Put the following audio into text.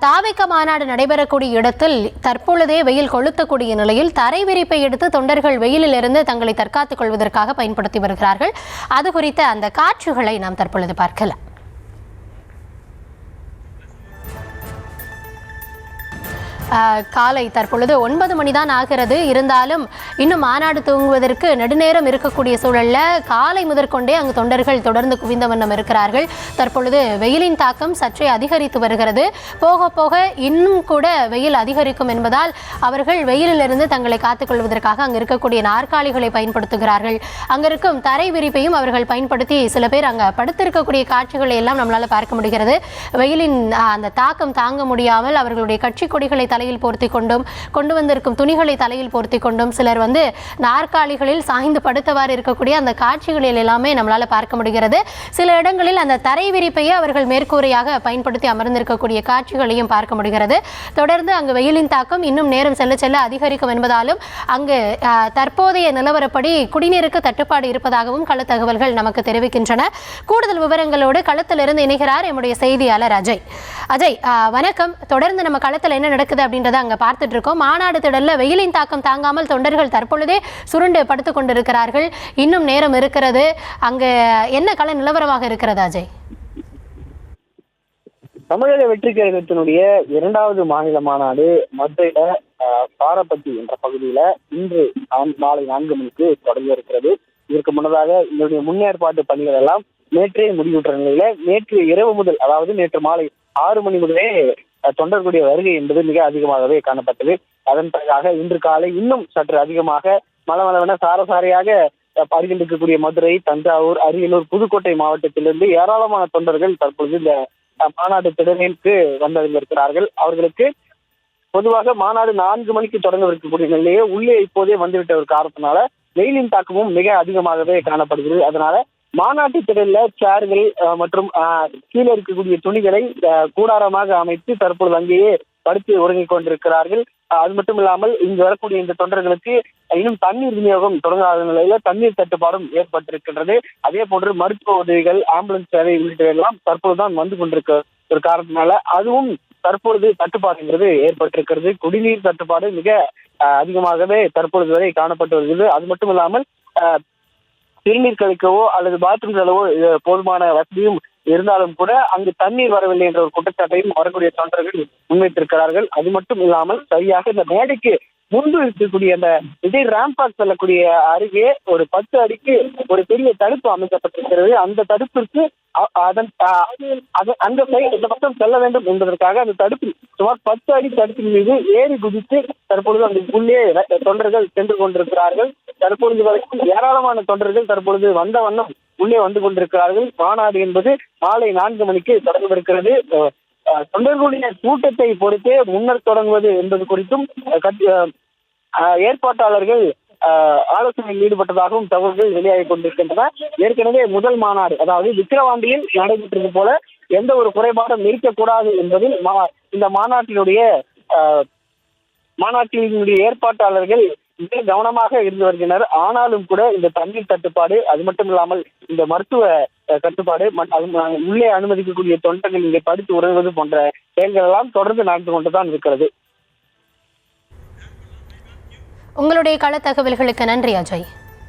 தாவேக மாநாடு நடைபெறக்கூடிய இடத்தில் தற்பொழுதே வெயில் கொளுத்தக்கூடிய நிலையில் தரை விரிப்பை எடுத்து தொண்டர்கள் வெயிலில் இருந்து தங்களை தற்காத்துக் கொள்வதற்காக பயன்படுத்தி வருகிறார்கள். அது குறித்த அந்த காட்சிகளை நாம் தற்பொழுது பார்க்கலாம். காலை தற்பொழுது 9 மணிதான் ஆகிறது. இருந்தாலும் இன்னும் மாநாடு துவங்குவதற்கு நெடுநேரம் இருக்கக்கூடிய சூழல்ல காலை முதற்கொண்டே அங்கு தொண்டர்கள் தொடர்ந்து குவிந்த வண்ணம் இருக்கிறார்கள். தற்பொழுது வெயிலின் தாக்கம் சற்றே அதிகரித்து வருகிறது. போக போக இன்னும் கூட வெயில் அதிகரிக்கும் என்பதால் அவர்கள் வெயிலிலிருந்து தங்களை காத்துக்கொள்வதற்காக அங்கு இருக்கக்கூடிய நாற்காலிகளை பயன்படுத்துகிறார்கள். அங்கு இருக்கும் தரை விரிப்பையும் அவர்கள் பயன்படுத்தி சில பேர் அங்கே படுத்திருக்கக்கூடிய காட்சிகளை எல்லாம் நம்மளால் பார்க்க முடிகிறது. வெயிலின் அந்த தாக்கம் தாங்க முடியாமல் அவர்களுடைய கட்சி கொடிகளை தலையில் போர்த்தி கொண்டும் கொண்டு வந்திருக்கும் துணிகளை தலையில் போர்த்தி கொண்டும் சிலர் நாற்காலிகளில் சாய்ந்து படுத்தவாறு இருக்கக்கூடிய அந்த காட்சிகளில் எல்லாமே நம்மளால பார்க்க முடிகிறது. சில இடங்களில் அந்த தரை விரிப்பையே அவர்கள் மேற்கூரையாக பயன்படுத்தி அமர்ந்திருக்கக்கூடிய காட்சிகளையும் பார்க்க முடிகிறது. தொடர்ந்து அங்கு வெயிலின் தாக்கம் இன்னும் நேரம் செல்ல செல்ல அதிகரிக்கும் என்பதாலும் அங்கு தற்போதைய நிலவரப்படி குடிநீருக்கு தட்டுப்பாடு இருப்பதாகவும் கள தகவல்கள் நமக்கு தெரிவிக்கின்றன. கூடுதல் விவரங்களோடு களத்திலிருந்து இணைகிறார் எம்முடைய செய்தியாளர் அஜய். அஜய், வணக்கம். தொடர்ந்து நம்ம களத்தில் என்ன நடக்குது அப்படின்றத அங்க பார்த்துட்டு இருக்கோம். மாநாடு திடல்ல வெயிலின் தாக்கம் தாங்காமல் தொண்டர்கள் தற்பொழுதே சுருண்டு படுத்துக் கொண்டிருக்கிறார்கள். இன்னும் நேரம் இருக்கிறது. அங்க என்ன கள நிலவரமாக இருக்கிறது அஜய்? தமிழக வெற்றி கழகத்தினுடைய 2வது மாநில மாநாடு மதுரையில பாரப்பட்டி என்ற பகுதியில இன்று மாலை 4 மணிக்கு தொடங்க இருக்கிறது. இதற்கு முன்னதாக இதனுடைய முன்னேற்பாட்டு பணிகள் எல்லாம் நேற்றே முடிவுற்ற நிலையில நேற்று இரவு முதல், அதாவது நேற்று மாலை 6 மணி முதலே தொண்டர்களுடைய வருகை என்பது மிக அதிகமாகவே காணப்பட்டது. அதன் பிறகாக இன்று காலை இன்னும் சற்று அதிகமாக மலமளவென சாரசாரியாக அருகில் இருக்கக்கூடிய மதுரை, தஞ்சாவூர், அரியலூர், புதுக்கோட்டை மாவட்டத்திலிருந்து ஏராளமான தொண்டர்கள் தற்பொழுது இந்த மாநாடு திடலுக்கு வந்திருக்கிறார்கள். அவர்களுக்கு பொதுவாக மாநாடு 4 மணிக்கு தொடங்கவிருக்கக்கூடிய நிலையே உள்ளே இப்போதே வந்துவிட்ட ஒரு காரணத்தினால வெயிலின் தாக்கமும் மிக அதிகமாகவே காணப்படுகிறது. அதனால மாநாட்டு திடல்ல சேர்கள் மற்றும் கீழே இருக்கக்கூடிய துணிகளை கூடாரமாக அமைத்து தற்பொழுது அங்கேயே படுத்து உறங்கிக் கொண்டிருக்கிறார்கள். அது மட்டும் இல்லாமல் இங்கு வரக்கூடிய இந்த தொண்டர்களுக்கு இன்னும் தண்ணீர் விநியோகம் தொடங்காத நிலையில தண்ணீர் தட்டுப்பாடும் ஏற்பட்டிருக்கின்றது. அதே போன்று மருத்துவ உதவிகள், ஆம்புலன்ஸ் சேவை உள்ளிட்டவையெல்லாம் தற்பொழுதுதான் வந்து கொண்டிருக்க ஒரு காரணத்தினால அதுவும் தற்பொழுது தட்டுப்பாடுங்கிறது ஏற்பட்டிருக்கிறது. குடிநீர் தட்டுப்பாடு மிக அதிகமாகவே தற்பொழுது வரை காணப்பட்டு வருகிறது. அது மட்டும் இல்லாமல் சிறுநீர் கழிக்கவோ அல்லது பாத்ரூம் செலவோ போதுமான வசதியும் இருந்தாலும் கூட அங்கு தண்ணீர் வரவில்லை என்ற ஒரு குற்றச்சாட்டையும் வரக்கூடிய தொண்டர்கள் முன்வைத்திருக்கிறார்கள். அது மட்டும் இல்லாமல் சரியாக இந்த மேடைக்கு முன்பு இருக்கக்கூடிய அந்த விஜய் ராம்பாக் செல்லக்கூடிய அருகே ஒரு 10 அடிக்கு ஒரு பெரிய தடுப்பு அமைக்கப்பட்டிருக்கிறது. அந்த தடுப்பிற்கு அந்த சைடு இந்த பக்கம் செல்ல வேண்டும் என்பதற்காக அந்த தடுப்பில் சுமார் 10 அடி தடுப்பின் மீது ஏறி குதித்து தற்பொழுது அந்த உள்ளே தொண்டர்கள் சென்று கொண்டிருக்கிறார்கள். தற்பொழுது வரைக்கும் ஏராளமான தொண்டர்கள் தற்பொழுது வந்த வண்ணம் உள்ளே வந்து கொண்டிருக்கிறார்கள். மாநாடு என்பது மாலை 4 மணிக்கு தொடங்கவிருக்கிறது. தொண்டர்களுடைய கூட்டத்தை பொறுத்தே முன்னர் தொடங்குவது என்பது குறித்தும் ஏற்பாட்டாளர்கள் ஆலோசனையில் ஈடுபட்டதாகவும் தகவல்கள் வெளியாகி கொண்டிருக்கின்றன. ஏற்கனவே முதல் மாநாடு, அதாவது விக்கிரவாண்டியில் நடைபெற்றது போல எந்த ஒரு குறைபாடும் இருக்கக்கூடாது என்பதில் இந்த மாநாட்டினுடைய ஏற்பாட்டாளர்கள் மிக கவனமாக இருந்து வருகின்றனர். ஆனாலும் கூட இந்த தண்ணீர் தட்டுப்பாடு, அது மட்டும் இல்லாமல் இந்த மருத்துவ கட்டுப்பாடு, உள்ளே அனுமதிக்கக்கூடிய தொண்டர்கள் இங்கே படுத்து உறங்குவது போன்ற செயல்கள் எல்லாம் தொடர்ந்து நடந்து கொண்டுதான் இருக்கிறது. உங்களுடைய கள தகவல்களுக்கு நன்றி அஜய்.